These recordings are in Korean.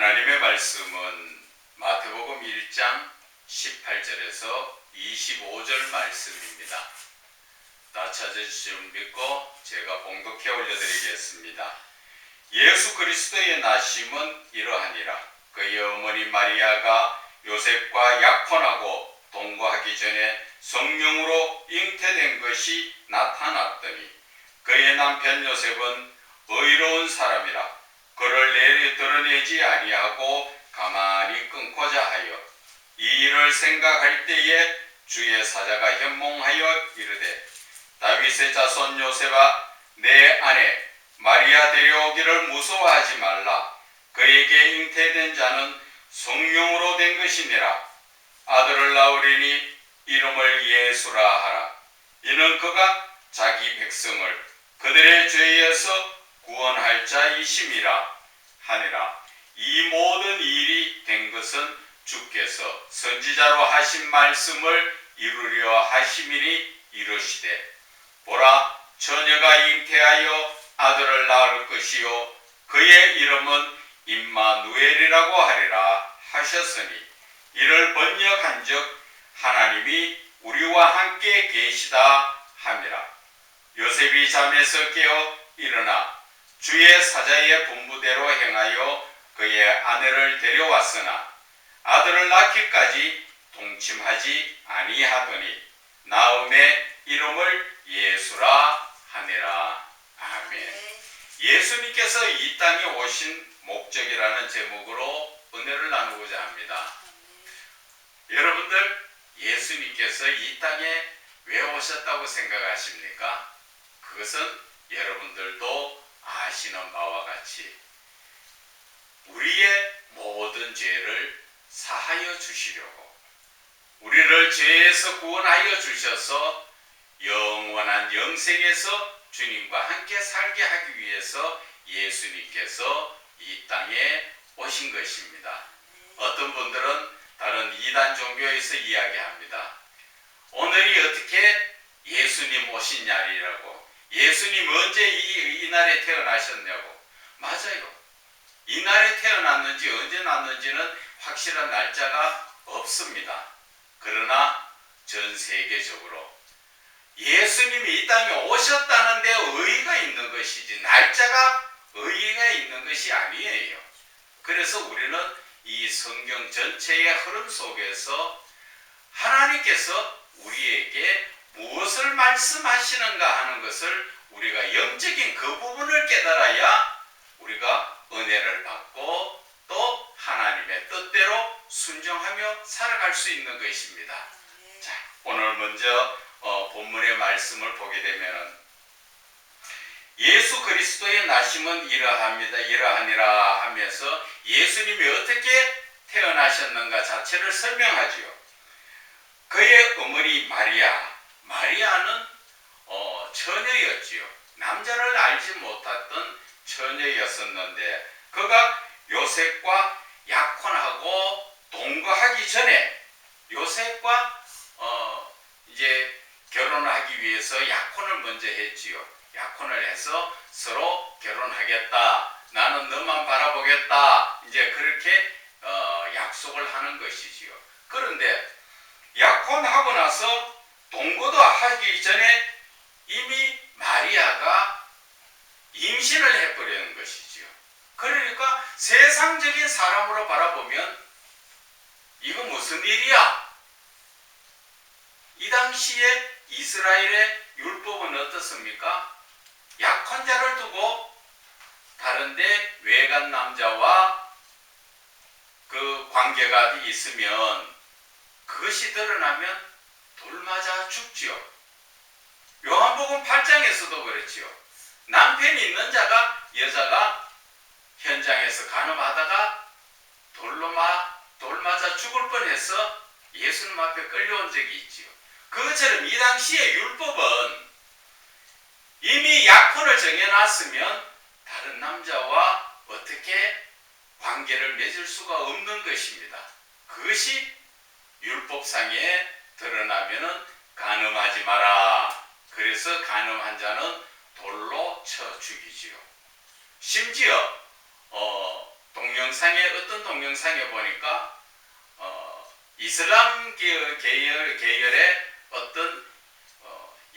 하나님의 말씀은 마태복음 1장 18절에서 25절 말씀입니다. 다 찾으실 줄 믿고 제가 봉독해 올려드리겠습니다. 예수 그리스도의 나심은 이러하니라. 그의 어머니 마리아가 요셉과 약혼하고 동거하기 전에 성령으로 잉태된 것이 나타났더니 그의 남편 요셉은 의로운 사람이라 그를 내려 드러내지 아니하고 가만히 끊고자 하여 이 일을 생각할 때에 주의 사자가 현몽하여 이르되 다윗의 자손 요셉아 내 아내 마리아 데려오기를 무서워하지 말라. 그에게 잉태된 자는 성령으로 된 것이니라. 아들을 낳으리니 이름을 예수라 하라. 이는 그가 자기 백성을 그들의 죄에서 구원할 자이심이라 하니라. 이 모든 일이 된 것은 주께서 선지자로 하신 말씀을 이루려 하심이니 이르시되 보라 처녀가 잉태하여 아들을 낳을 것이요 그의 이름은 임마누엘이라고 하리라 하셨으니 이를 번역한즉 하나님이 우리와 함께 계시다 함이라. 요셉이 잠에서 깨어 일어나 주의 사자의 분부대로 행하여 그의 아내를 데려왔으나 아들을 낳기까지 동침하지 아니하더니 나음의 이름을 예수라 하니라. 아멘. 예수님께서 이 땅에 오신 목적이라는 제목으로 은혜를 나누고자 합니다. 여러분들 예수님께서 이 땅에 왜 오셨다고 생각하십니까? 그것은 여러분들도 아시는 바와 같이 우리의 모든 죄를 사하여 주시려고 우리를 죄에서 구원하여 주셔서 영원한 영생에서 주님과 함께 살게 하기 위해서 예수님께서 이 땅에 오신 것입니다. 어떤 분들은 다른 이단 종교에서 이야기합니다. 오늘이 어떻게 예수님 오신 날이라고, 예수님 언제 이 날에 태어나셨냐고. 맞아요. 이 날에 태어났는지 언제 났는지는 확실한 날짜가 없습니다. 그러나 전 세계적으로 예수님이 이 땅에 오셨다는 데 의의가 있는 것이지 날짜가 의의가 있는 것이 아니에요. 그래서 우리는 이 성경 전체의 흐름 속에서 하나님께서 우리에게 무엇을 말씀하시는가 하는 것을 우리가 영적인 그 부분을 깨달아야 우리가 은혜를 받고 또 하나님의 뜻대로 순종하며 살아갈 수 있는 것입니다. 자, 오늘 먼저 본문의 말씀을 보게 되면 예수 그리스도의 나심은 이러합니다. 이러하니라 하면서 예수님이 어떻게 태어나셨는가 자체를 설명하지요. 그의 어머니 마리아는 처녀였지요. 남자를 알지 못했던 처녀였었는데 그가 요셉과 약혼하고 동거하기 전에 요셉과 이제 결혼을 하기 위해서 약혼을 먼저 했지요. 약혼을 해서 서로 결혼하겠다. 나는 너만 바라보겠다. 이제 그렇게 약속을 하는 것이지요. 그런데 약혼하고 나서 동거도 하기 전에 이미 마리아가 임신을 해버리는 것이지요. 그러니까 세상적인 사람으로 바라보면 이거 무슨 일이야? 이 당시에 이스라엘의 율법은 어떻습니까? 약혼자를 두고 다른데 외간 남자와 그 관계가 있으면 그것이 드러나면 돌맞아 죽지요. 요한복음 8장에서도 그렇지요. 남편이 있는 여자가 현장에서 간음하다가 돌 맞아 죽을 뻔해서 예수님 앞에 끌려온 적이 있지요. 그것처럼 이 당시의 율법은 이미 약혼을 정해놨으면 다른 남자와 어떻게 관계를 맺을 수가 없는 것입니다. 그것이 율법상에 드러나면은 간음하지 마라. 그래서 간음한 자는 돌로 쳐 죽이지요. 심지어 어떤 동영상에 보니까 이슬람 계열의 어떤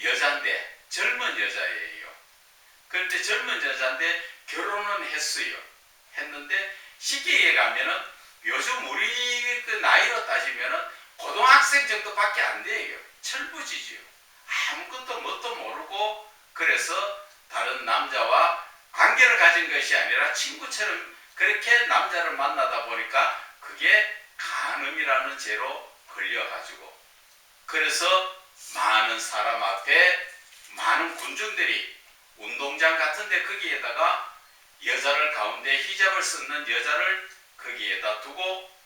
여자인데, 젊은 여자예요. 그런데 젊은 여자인데 결혼은 했는데 쉽게 얘기하면은 요즘 우리 그 나이로 따지면은 고등학생 정도밖에 안 돼요. 철부지죠. 아무것도 뭣도 모르고, 그래서 다른 남자와 관계를 가진 것이 아니라 친구처럼 그렇게 남자를 만나다 보니까 그게 간음이라는 죄로 걸려가지고, 그래서 많은 사람 앞에 많은 군중들이 운동장 같은데 거기에다가 여자를 가운데 히잡을 쓰는 여자를 거기에다 두고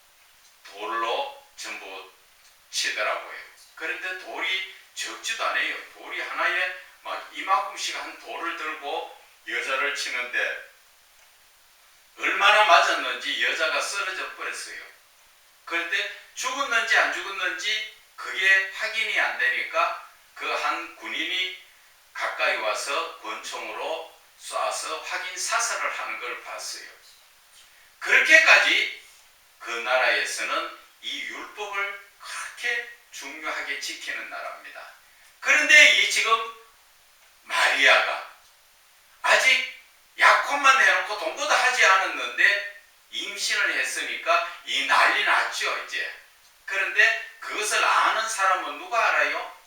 돌로 전부 치더라고요. 그런데 돌이 적지도 않아요. 돌이 하나에 막 이만큼씩 한 돌을 들고 여자를 치는데 얼마나 맞았는지 여자가 쓰러져 버렸어요. 그런데 죽었는지 안 죽었는지 그게 확인이 안 되니까 그 한 군인이 가까이 와서 권총으로 쏴서 확인 사살을 하는 걸 봤어요. 그렇게까지 그 나라에서는 이 율법을 그렇게 중요하게 지키는 나라입니다. 그런데 이 지금 마리아가 아직 약혼만 해놓고 동거도 하지 않았는데 임신을 했으니까 이 난리 났죠, 이제. 그런데 그것을 아는 사람은 누가 알아요?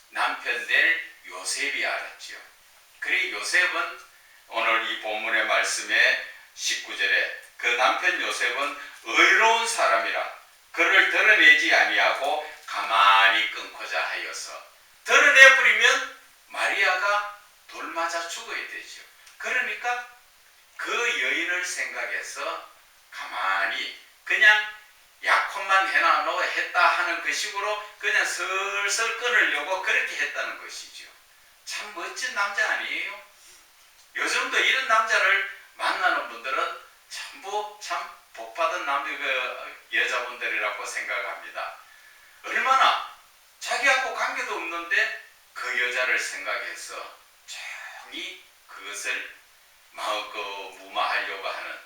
남편 될 요셉이 알았죠. 그래 요셉은 오늘 이 본문의 말씀에 19절에 그 남편 요셉은 의로운 사람이라 그를 드러내지 아니하고 가만히 끊고자 하여서, 드러내버리면 마리아가 돌맞아 죽어야 되죠. 그러니까 그 여인을 생각해서 가만히 그냥 약혼만 해놔놓고 했다 하는 그 식으로 그냥 슬슬 끊으려고 그렇게 했다는 것이죠. 참 멋진 남자 아니에요? 요즘도 이런 남자를 만나는 분들은 전부 참 복받은 여자분들이라고 생각합니다. 얼마나 자기하고 관계도 없는데 그 여자를 생각해서 조용히 그것을 마음껏 무마하려고 하는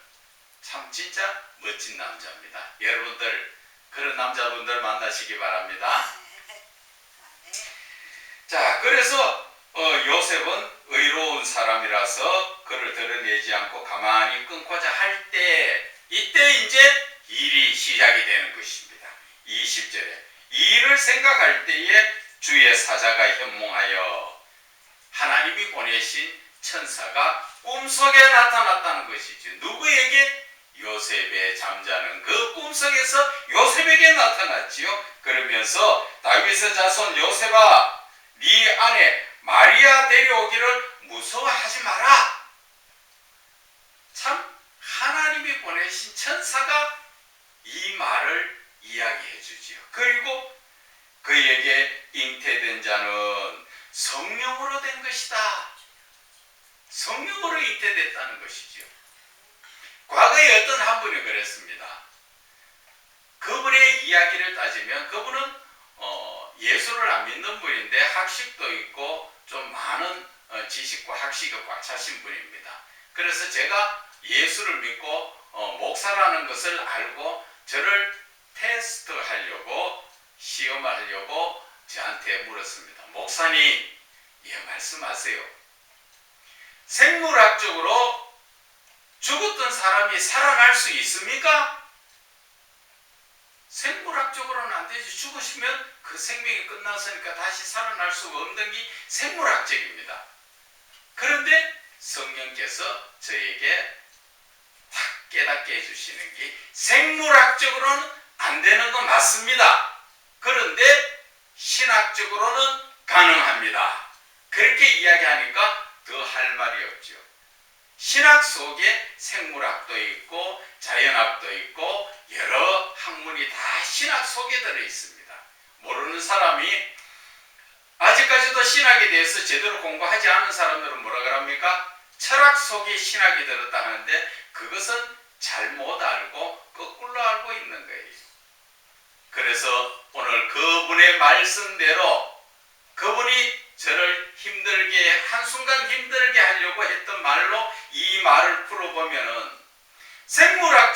참 진짜 멋진 남자입니다. 여러분들 그런 남자분들 만나시기 바랍니다. 자, 그래서 요셉은 의로운 사람이라서 그를 드러내지 않고 가만히 끊고자 할 때, 이때 이제 일이 시작이 되는 것입니다. 20절에 이 일을 생각할 때에 주의 사자가 현몽하여 하나님이 보내신 천사가 꿈속에 나타났다는 것이죠. 누구에게? 요셉의 잠자는 그 꿈속에서 요셉에게 나타났지요. 그러면서 다윗의 자손 요셉아, 네 아내 마리아 데려오기를 무서워하지 마라. 참 하나님이 보내신 천사가 이 말을 이야기해 주지요. 그리고 그에게 잉태된 자는 성령으로 된 것이다. 성령으로 잉태됐다는 것이죠. 과거에 어떤 한 분이 그랬습니다. 그분의 이야기를 따지면 그분은 예수를 안 믿는 분인데 학식도 있고 좀 많은 지식과 학식이 꽉 차신 분입니다. 그래서 제가 예수를 믿고 목사라는 것을 알고 저를 테스트하려고 시험하려고 저한테 물었습니다. 목사님, 예, 말씀하세요. 생물학적으로 죽었던 사람이 살아날 수 있습니까? 생물학적으로는 안 되지. 죽으시면 그 생명이 끝났으니까 다시 살아날 수가 없는 게 생물학적입니다. 그런데 성령께서 저에게 딱 깨닫게 해주시는 게 생물학적으로는 안 되는 건 맞습니다. 그런데 신학적으로는 가능합니다. 그렇게 이야기하니까 더 할 말이 없죠. 신학 속에 생물학도 있고 자연학도 있고 여러 학문이 다 신학 속에 들어 있습니다. 모르는 사람이 아직까지도 신학에 대해서 제대로 공부하지 않은 사람들은 뭐라 그럽니까? 철학 속에 신학이 들었다 하는데 그것은 잘못 알고 거꾸로 알고 있는 거예요. 그래서 오늘 그분의 말씀대로 그분이 저를 힘들게 한순간 힘들게 하려고 했던 말로 이 말을 풀어보면은 생물학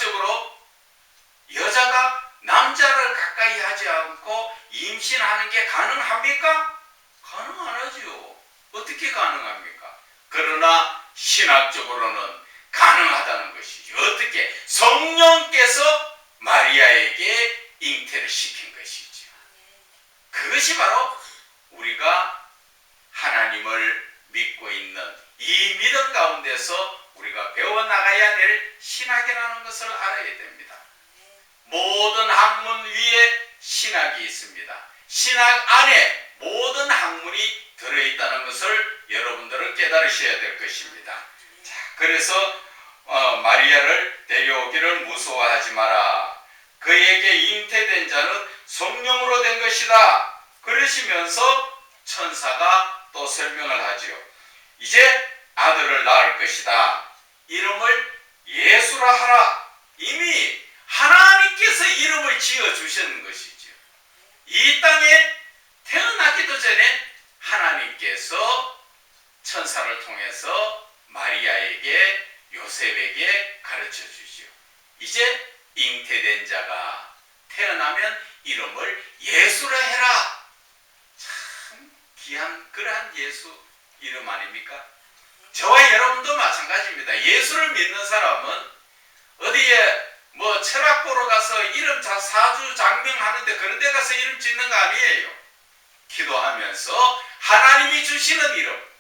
임신하는 게 가능합니까? 가능하지요. 어떻게 가능합니까? 그러나 신학적으로는 가능하다는 것이죠. 어떻게? 성령께서 마리아에게 잉태를 시킨 것이죠. 그것이 바로 우리가 하나님을 믿고 있는 이 믿음 가운데서 우리가 배워나가야 될 신학이라는 것을 알아야 됩니다. 모든 학문 위에 신학이 있습니다. 신학 안에 모든 학문이 들어있다는 것을 여러분들은 깨달으셔야 될 것입니다. 자, 그래서 마리아를 데려오기를 무서워하지 마라. 그에게 잉태된 자는 성령으로 된 것이다. 그러시면서 천사가 또 설명을 하지요. 이제 아들을 낳을 것이다. 이름을 예수라 하라. 이미 하나님께서 이름을 지어주셨는 것이죠. 이 땅에 태어나기도 전에 하나님께서 천사를 통해서 마리아에게 요셉에게 가르쳐 주시오. 이제 잉태된 자가 태어나면 이름을 예수라 해라. 참 귀한 그러한 예수 이름 아닙니까? 저와 여러분도 마찬가지입니다. 예수를 믿는 사람은 어디에 뭐 철학 보러 가서 이름 사주 장명하는데 그런 데 가서 이름 짓는 거 아니에요. 기도하면서 하나님이 주시는 이름,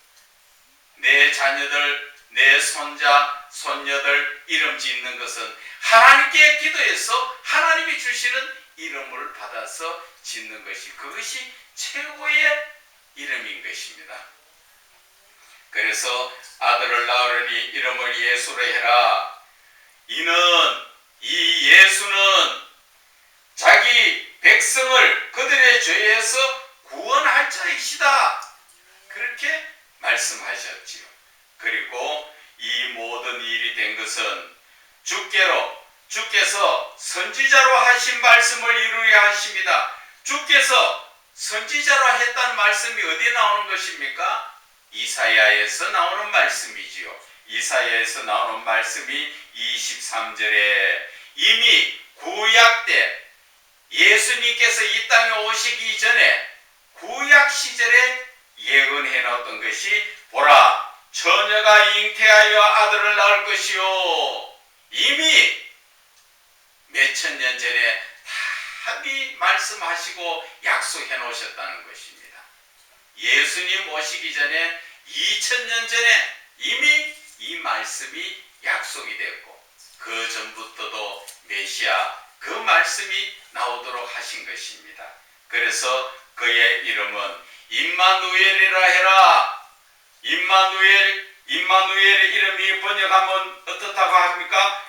내 자녀들, 내 손자, 손녀들 이름 짓는 것은 하나님께 기도해서 하나님이 주시는 이름을 받아서 짓는 것이 그것이 최고의 이름인 것입니다. 그래서 아들을 낳으려니 이름을 예수로 해라. 이 예수는 자기 백성을 그들의 죄에서 구원할 자이시다. 그렇게 말씀하셨지요. 그리고 이 모든 일이 된 것은 주께서 선지자로 하신 말씀을 이루려 하십니다. 주께서 선지자로 했다는 말씀이 어디에 나오는 것입니까? 이사야에서 나오는 말씀이지요. 이사야에서 나오는 말씀이 23절에 이미 구약 때 예수님께서 이 땅에 오시기 전에 구약 시절에 예언해 놓았던 것이 보라 처녀가 잉태하여 아들을 낳을 것이요. 이미 몇천 년 전에 답이 말씀하시고 약속해 놓으셨다는 것입니다. 예수님 오시기 전에 2000년 전에 이미 이 말씀이 약속이 됐고 그 전부터도 메시아 그 말씀이 나오도록 하신 것입니다. 그래서 그의 이름은 임마누엘이라 해라. 임마누엘의 이름이 번역하면 어떻다고 합니까?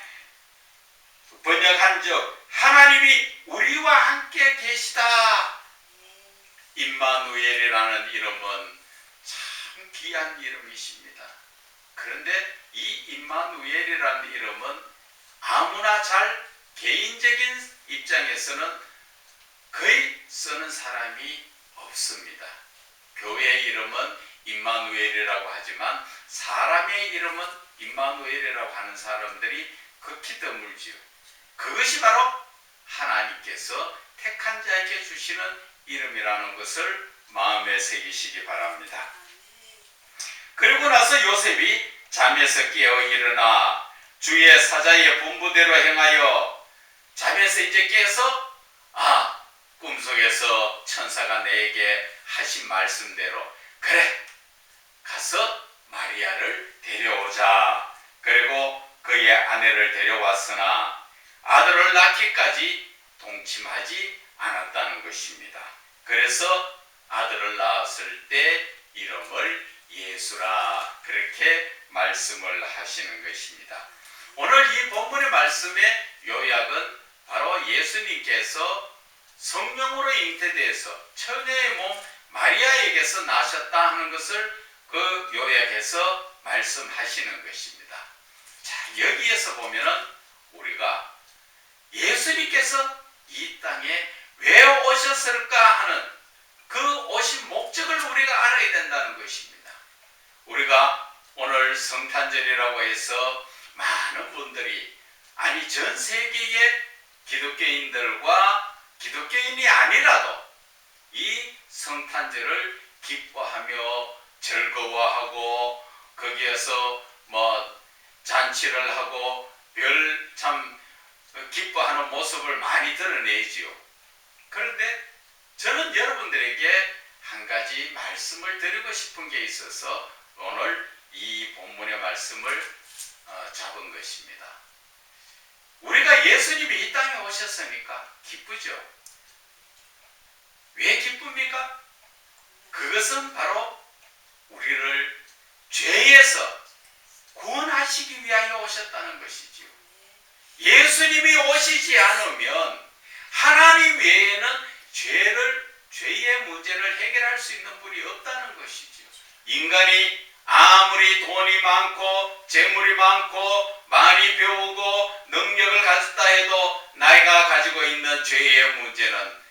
번역한즉 하나님이 우리와 함께 계시다. 임마누엘이라는 이름은 참 귀한 이름이십니다. 그런데 이 임마누엘이라는 이름은 아무나 잘 개인적인 입장에서는 거의 쓰는 사람이 없습니다. 교회의 이름은 임마누엘이라고 하지만 사람의 이름은 임마누엘이라고 하는 사람들이 극히 드물지요. 그것이 바로 하나님께서 택한 자에게 주시는 이름이라는 것을 마음에 새기시기 바랍니다. 그리고 나서 요셉이 잠에서 깨어 일어나 주의 사자의 분부대로 행하여 잠에서 이제 깨서 꿈속에서 천사가 내게 하신 말씀대로 그래 가서 마리아를 데려오자. 그리고 그의 아내를 데려왔으나 아들을 낳기까지 동침하지 않았다는 것입니다. 그래서 아들을 낳았을 때 이름을 예수라 그렇게 말씀을 하시는 것입니다. 오늘 이 본문의 말씀의 요약은 바로 예수님께서 성령으로 잉태되어서 처녀의 몸 마리아에게서 나셨다 하는 것을 그 요약해서 말씀하시는 것입니다. 자, 여기에서 보면은 우리가 예수님께서 이 땅에 왜 오셨을까 하는 그 오신 목적을 우리가 알아야 된다는 것입니다. 우리가 오늘 성탄절이라고 해서 많은 분들이 아니 전 세계의 기독교인들과 기독교인이 아니라도 이 성탄절을 기뻐하며 즐거워하고 거기에서 잔치를 하고 별 참 기뻐하는 모습을 많이 드러내지요. 그런데 저는 여러분들에게 한 가지 말씀을 드리고 싶은 게 있어서 오늘 이 본문의 말씀을 잡은 것입니다. 우리가 예수님이 이 땅에 오셨으니까 기쁘죠. 왜 기쁩니까? 그것은 바로 우리를 죄에서 구원하시기 위하여 오셨다는 것이지요. 예수님이 오시지 않으면 하나님 외에는 죄의 문제를 해결할 수 있는 분이 없다는 것이지요. 인간이 아무리 돈이 많고 재물이 많고 많이 배우고 능력을 가졌다 해도 나이가 가지고 있는 죄의 문제는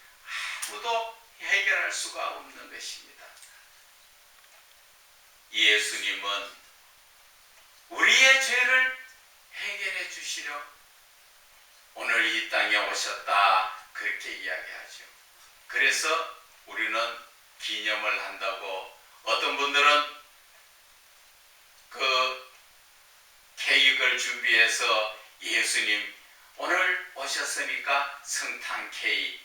아무도 해결할 수가 없는 것입니다. 예수님은 우리의 죄를 해결해 주시려 오늘 이 땅에 오셨다 그렇게 이야기하죠. 그래서 우리는 기념을 한다고, 어떤 분들은 그 케이크를 준비해서 예수님 오늘 오셨으니까 성탄 케이크,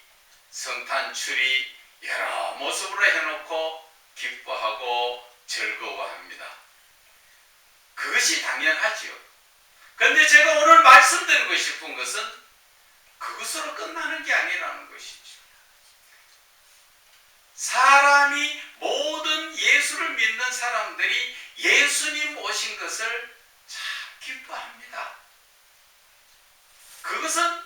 성탄 추리 여러 모습으로 해놓고 기뻐하고 즐거워합니다. 그것이 당연하지요. 그런데 제가 오늘 말씀드리고 싶은 것은 그것으로 끝나는 게 아니라는 것이죠. 사람이 모든 예수를 믿는 사람들이 예수님 오신 것을 참 기뻐합니다. 그것은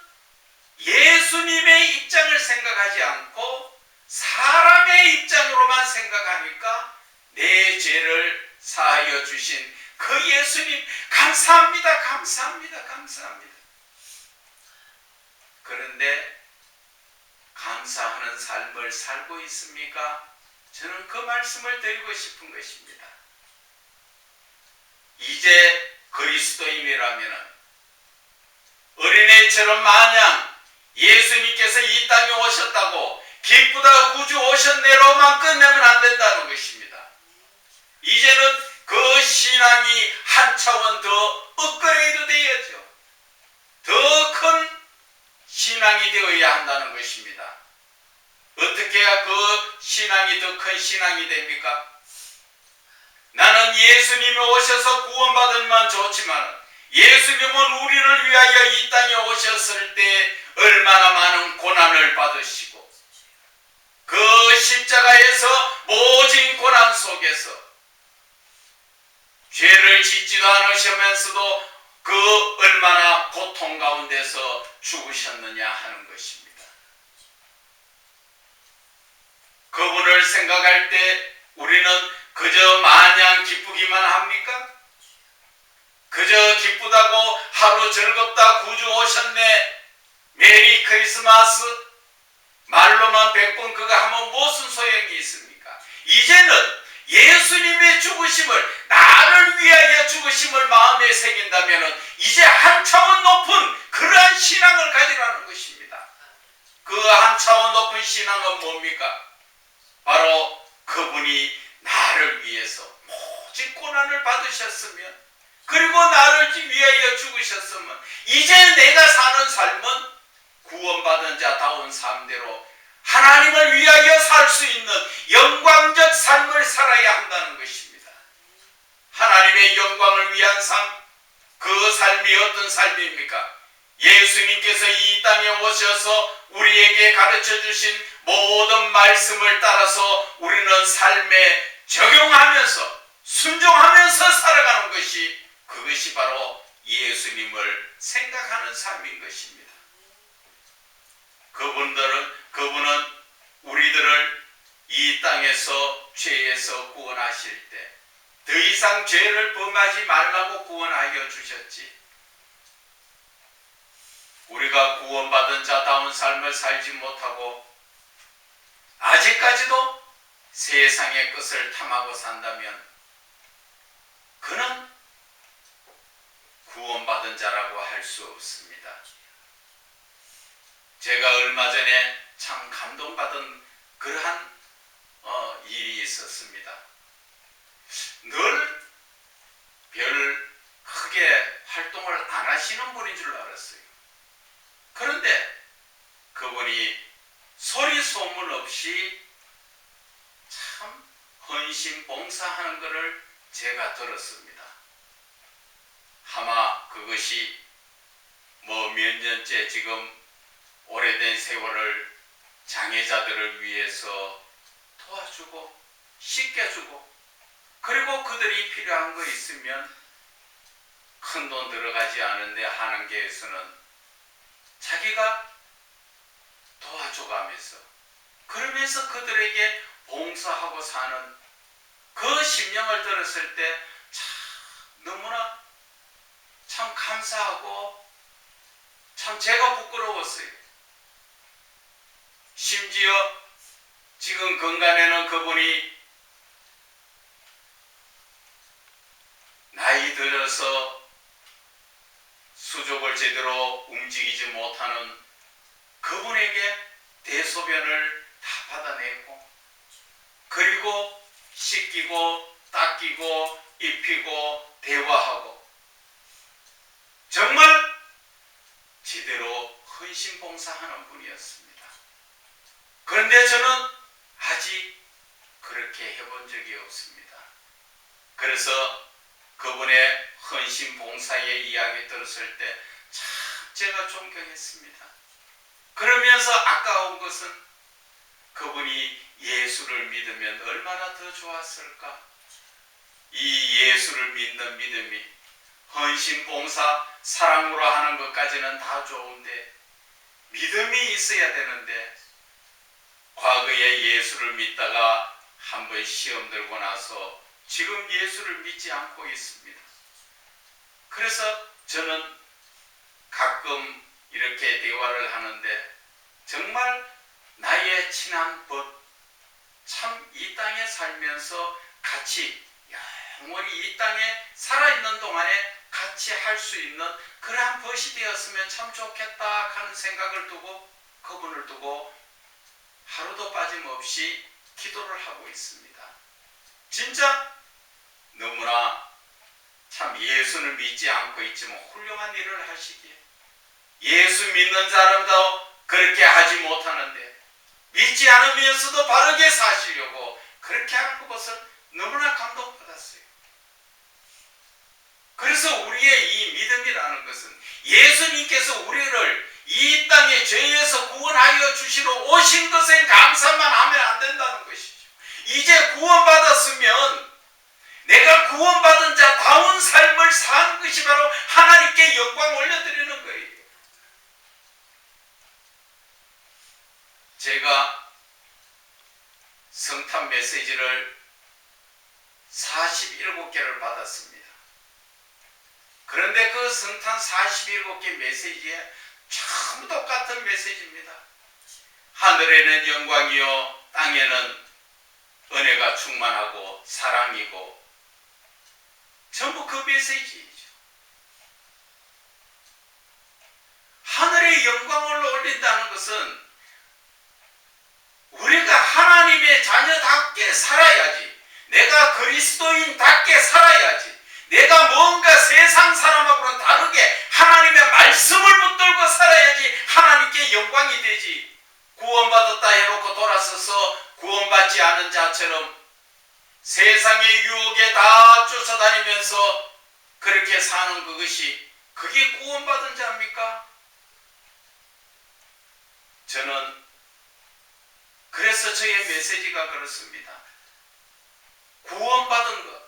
예수님의 입장을 생각하지 않고 사람의 입장으로만 생각하니까 내 죄를 사하여 주신 그 예수님 감사합니다, 감사합니다, 감사합니다. 그런데 감사하는 삶을 살고 있습니까? 저는 그 말씀을 드리고 싶은 것입니다. 이제 그리스도인이라면 어린애처럼 마냥 예수님께서 이 땅에 오셨다고 기쁘다 구주 오셨네로만 끝내면 안 된다는 것입니다. 이제는 그 신앙이 한 차원 더 업그레이드 되어야죠. 더 큰 신앙이 되어야 한다는 것입니다. 어떻게 해야 그 신앙이 더 큰 신앙이 됩니까? 나는 예수님이 오셔서 구원받으면 좋지만 예수님은 우리를 위하여 이 땅에 오셨을 때 얼마나 많은 고난을 받으시고 그 십자가에서 모진 고난 속에서 죄를 짓지도 않으시면서도 그 얼마나 고통 가운데서 죽으셨느냐 하는 것입니다. 그분을 생각할 때 우리는 그저 마냥 기쁘기만 합니까? 그저 기쁘다고 하루 즐겁다 구주 오셨네 메리 크리스마스 말로만 100번 그거 하면 무슨 소용이 있습니까? 이제는 예수님의 죽으심을 나를 위하여 죽으심을 마음에 새긴다면 이제 한 차원 높은 그러한 신앙을 가지라는 것입니다. 그 한 차원 높은 신앙은 뭡니까? 바로 그분이 나를 위해서 모진 고난을 받으셨으면 그리고 나를 위하여 죽으셨으면 이제 내가 사는 삶은 구원받은 자다운 삶대로 하나님을 위하여 살 수 있는 영광적 삶을 살아야 한다는 것입니다. 하나님의 영광을 위한 삶, 그 삶이 어떤 삶입니까? 예수님께서 이 땅에 오셔서 우리에게 가르쳐 주신 모든 말씀을 따라서 우리는 삶에 적용하면서 순종하면서 살아가는 것이 그것이 바로 예수님을 생각하는 삶인 것입니다. 그분은 우리들을 이 땅에서 죄에서 구원하실 때 더 이상 죄를 범하지 말라고 구원하여 주셨지. 우리가 구원받은 자다운 삶을 살지 못하고 아직까지도 세상의 것을 탐하고 산다면 그는 구원받은 자라고 할 수 없습니다. 제가 얼마 전에 참 감동받은 그러한 일이 있었습니다. 늘 별 크게 활동을 안 하시는 분인 줄 알았어요. 그런데 그분이 소리 소문 없이 참 헌신 봉사하는 것을 제가 들었습니다. 아마 그것이 몇 년째 지금 오래된 세월을 장애자들을 위해서 도와주고 씻겨주고, 그리고 그들이 필요한 거 있으면 큰 돈 들어가지 않은데 하는 게에서는 자기가 도와줘가면서, 그러면서 그들에게 봉사하고 사는 그 심령을 들었을 때 참 너무나 참 감사하고 참 제가 부끄러웠어요. 심지어 지금 건간에는 그분이 나이 들어서 수족을 제대로 움직이지 못하는 그분에게 대소변을 다 받아내고, 그리고 씻기고 닦이고 입히고 대화하고, 정말 제대로 헌신봉사하는 분이었습니다. 그런데 저는 아직 그렇게 해본 적이 없습니다. 그래서 그분의 헌신봉사의 이야기 들었을 때 참 제가 존경했습니다. 그러면서 아까운 것은 그분이 예수를 믿으면 얼마나 더 좋았을까. 이 예수를 믿는 믿음이 헌신봉사 사랑으로 하는 것까지는 다 좋은데 믿음이 있어야 되는데, 과거에 예수를 믿다가 한번 시험 들고 나서 지금 예수를 믿지 않고 있습니다. 그래서 저는 가끔 이렇게 대화를 하는데 정말 나의 친한 벗, 참 이 땅에 살면서 같이 영원히 이 땅에 살아있는 동안에 같이 할 수 있는 그러한 벗이 되었으면 참 좋겠다 하는 생각을 두고, 그분을 두고 하루도 빠짐없이 기도를 하고 있습니다. 진짜 너무나 참 예수를 믿지 않고 있지만 훌륭한 일을 하시기에, 예수 믿는 사람도 그렇게 하지 못하는데 믿지 않으면서도 바르게 사시려고 그렇게 하는 것을 너무나 감동받았어요. 그래서 우리의 이 믿음이라는 것은 예수님께서 우리를 이 땅의 죄에서 구원하여 주시러 오신 것에 감사만 하면 안 된다는 것이죠. 이제 구원받았으면 내가 구원받은 자다운 삶을 사는 것이 바로 하나님께 영광 올려드리는 거예요. 제가 성탄 메시지를 47개를 받았습니다. 그런데 그 성탄 47개 메시지에 전부 똑같은 메시지입니다. 하늘에는 영광이요 땅에는 은혜가 충만하고 사랑이고, 전부 그 메시지이죠. 하늘의 영광을 올린다는 것은 우리가 하나님의 자녀답게 살아야지, 내가 그리스도인답게 살아야지, 내가 뭔가 세상 사람하고는 다르게 하나님의 말씀을 붙들고 살아야지 하나님께 영광이 되지. 구원받았다 해놓고 돌아서서 구원받지 않은 자처럼 세상의 유혹에 다 쫓아다니면서 그렇게 사는 그게 구원받은 자입니까? 저는 그래서 저의 메시지가 그렇습니다. 구원받은 것,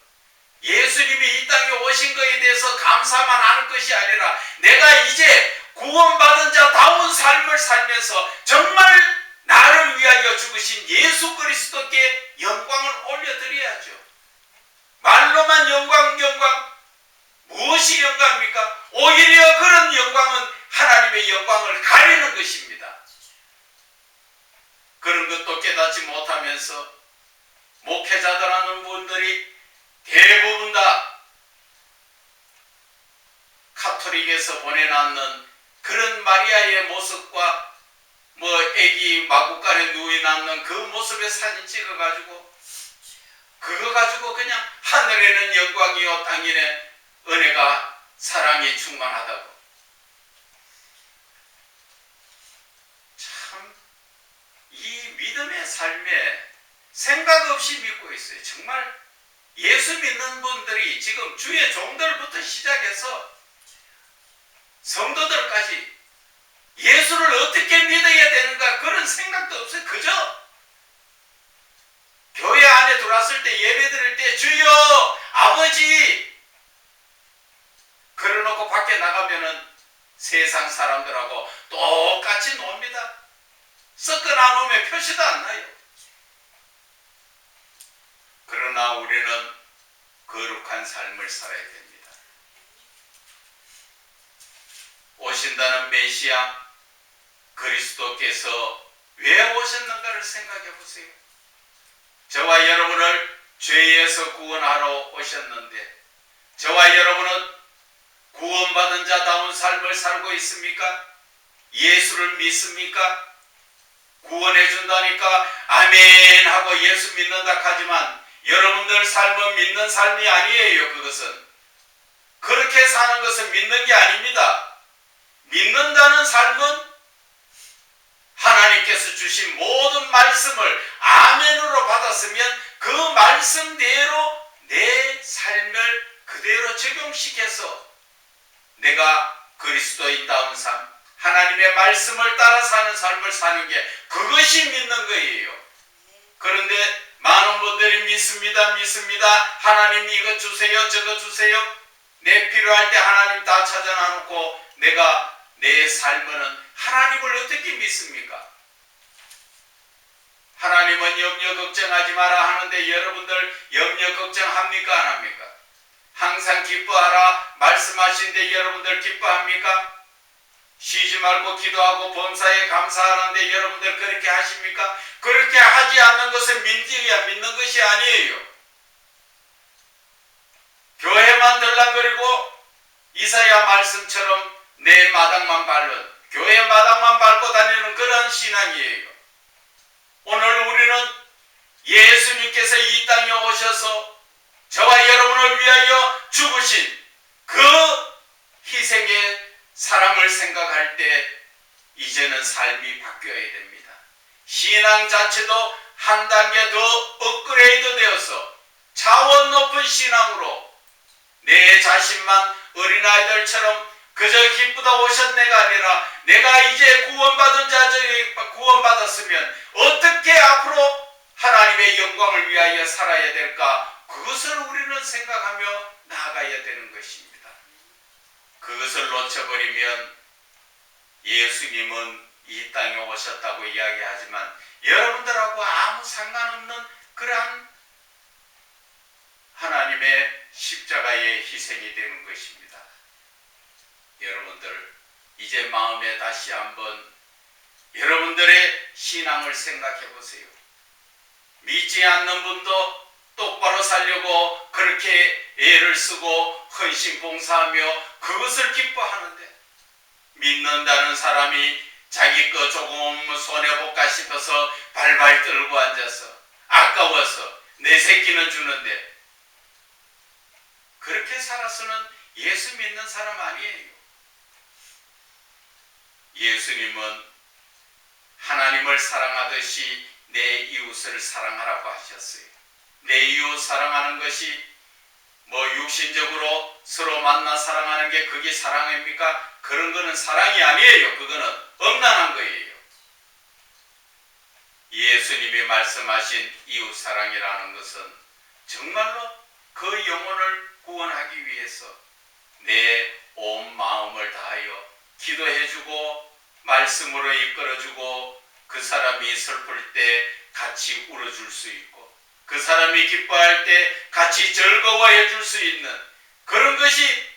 예수님이 이 땅에 오신 것에 대해서 감사만 하는 것이 아니라 내가 이제 구원받은 자다운 삶을 살면서 정말 나를 위하여 죽으신 예수 그리스도께 영광을 올려드려야죠. 말로만 영광 무엇이 영광입니까? 오히려 그런 영광은 하나님의 영광을 가리는 것입니다. 그런 것도 깨닫지 못하면서 목회자들하는 분들이 대부분 다 카톨릭에서 보내놨는 그런 마리아의 모습과 뭐 애기 마구간에 누이 낳는 그 모습의 사진 찍어가지고 그거 가지고 그냥 하늘에는 영광이요 땅에는 은혜가 사랑이 충만하다고. 참 이 믿음의 삶에 생각 없이 믿고 있어요. 정말 예수 믿는 분들이 지금 주의 종들부터 시작해서 성도들까지 예수를 어떻게 믿어야 되는가 그런 생각도 없어요. 그저 교회 안에 들어왔을 때 예배 드릴 때 주여 아버지 그러놓고 밖에 나가면은 세상 사람들하고 똑같이 놉니다. 섞어 나누면 표시도 안 나요. 그러나 우리는 거룩한 삶을 살아야 됩니다. 오신다는 메시아 그리스도께서 왜 오셨는가를 생각해 보세요. 저와 여러분을 죄에서 구원하러 오셨는데 저와 여러분은 구원받은 자다운 삶을 살고 있습니까? 예수를 믿습니까? 구원해 준다니까 아멘 하고 예수 믿는다 하지만 여러분들 삶은 믿는 삶이 아니에요. 그것은 그렇게 사는 것은 믿는 게 아닙니다. 믿는다는 삶은 하나님께서 주신 모든 말씀을 아멘으로 받았으면 그 말씀대로 내 삶을 그대로 적용시켜서 내가 그리스도인다운 삶, 하나님의 말씀을 따라 사는 삶을 사는 게 그것이 믿는 거예요. 그런데 많은 분들이 믿습니다. 하나님 이거 주세요, 저거 주세요. 내 필요할 때 하나님 다 찾아놔 놓고 내가 내 삶은 하나님을 어떻게 믿습니까? 하나님은 염려 걱정하지 마라 하는데 여러분들 염려 걱정합니까? 안 합니까? 항상 기뻐하라 말씀하신데 여러분들 기뻐합니까? 쉬지 말고 기도하고 범사에 감사하는데 여러분들 그렇게 하십니까? 그렇게 하지 않는 것은 믿는 것이 아니에요. 교회만 들락거리고 이사야 말씀처럼 내 마당만 밟는 교회 마당만 밟고 다니는 그런 신앙이에요. 오늘 우리는 예수님께서 이 땅에 오셔서 저와 여러분을 위하여 죽으신 그 희생의 사랑을 생각할 때 이제는 삶이 바뀌어야 됩니다. 신앙 자체도 한 단계 더 업그레이드 되어서 차원 높은 신앙으로 내 자신만 어린아이들처럼 그저 기쁘다 오셨네가 아니라 내가 이제 구원받은 자들이 구원받았으면 어떻게 앞으로 하나님의 영광을 위하여 살아야 될까? 그것을 우리는 생각하며 나아가야 되는 것입니다. 그것을 놓쳐버리면 예수님은 이 땅에 오셨다고 이야기하지만 여러분들하고 아무 상관없는 그러한 하나님의 십자가의 희생이 되는 것입니다. 여러분들 이제 마음에 다시 한번 여러분들의 신앙을 생각해 보세요. 믿지 않는 분도 똑바로 살려고 그렇게 애를 쓰고 헌신 봉사하며 그것을 기뻐하는데 믿는다는 사람이 자기 거 조금 손해볼까 싶어서 발발 떨고 앉아서 아까워서 내 새끼는 주는데 그렇게 살아서는 예수 믿는 사람 아니에요. 예수님은 하나님을 사랑하듯이 내 이웃을 사랑하라고 하셨어요. 내 이웃 사랑하는 것이 뭐 육신적으로 서로 만나 사랑하는 게 그게 사랑입니까? 그런 거는 사랑이 아니에요. 그거는 엄란한 거예요. 예수님이 말씀하신 이웃 사랑이라는 것은 정말로 그 영혼을 구원하기 위해서 내 온 마음을 다하여 기도해주고 말씀으로 이끌어주고 그 사람이 슬플 때 같이 울어줄 수 있고 그 사람이 기뻐할 때 같이 즐거워해 줄 수 있는 그런 것이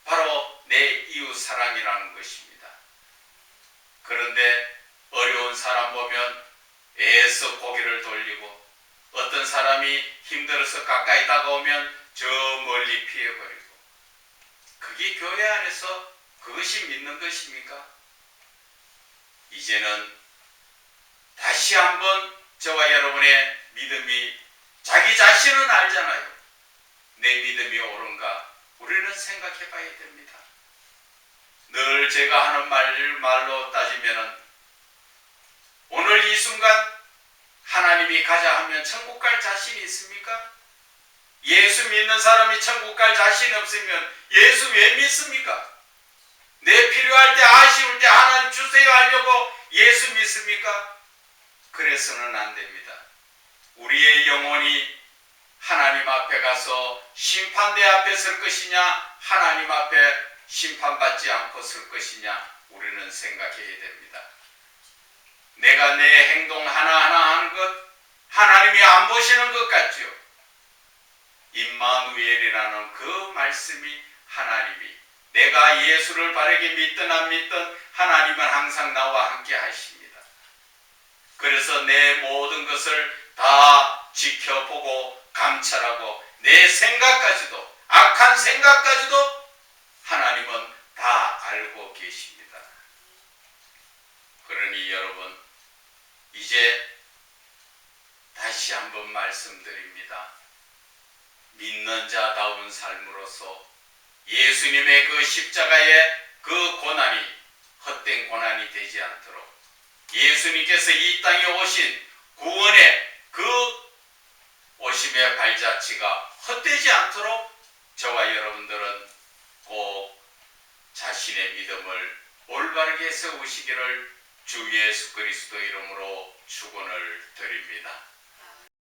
바로 내 이웃 사랑이라는 것입니다. 그런데 어려운 사람 보면 애써 고개를 돌리고 어떤 사람이 힘들어서 가까이 다가오면 저 멀리 피해버리고 그게 교회 안에서 그것이 믿는 것입니까? 이제는 다시 한번 저와 여러분의 믿음이, 자기 자신은 알잖아요. 내 믿음이 옳은가 우리는 생각해 봐야 됩니다. 늘 제가 하는 말로 따지면은 오늘 이 순간 하나님이 가자 하면 천국 갈 자신이 있습니까? 예수 믿는 사람이 천국 갈 자신 없으면 예수 왜 믿습니까? 내 필요할 때, 아쉬울 때 하나님 주세요 하려고 예수 믿습니까? 그래서는 안 됩니다. 우리의 영혼이 하나님 앞에 가서 심판대 앞에 설 것이냐, 하나님 앞에 심판받지 않고 설 것이냐, 우리는 생각해야 됩니다. 내가 내 행동 하나하나 하는 것 하나님이 안 보시는 것 같죠? 임마누엘이라는 그 말씀이 하나님이, 내가 예수를 바르게 믿든 안 믿든 하나님은 항상 나와 함께 하십니다. 그래서 내 모든 것을 다 지켜보고 감찰하고 내 생각까지도, 악한 생각까지도 하나님은 다 알고 계십니다. 그러니 여러분, 이제 다시 한번 말씀드립니다. 믿는 자다운 삶으로서 예수님의 그 십자가의 그 고난이 헛된 고난이 되지 않도록, 예수님께서 이 땅에 오신 구원의 그 오심의 발자취가 헛되지 않도록 저와 여러분들은 꼭 자신의 믿음을 올바르게 세우시기를 주 예수 그리스도 이름으로 축원을 드립니다.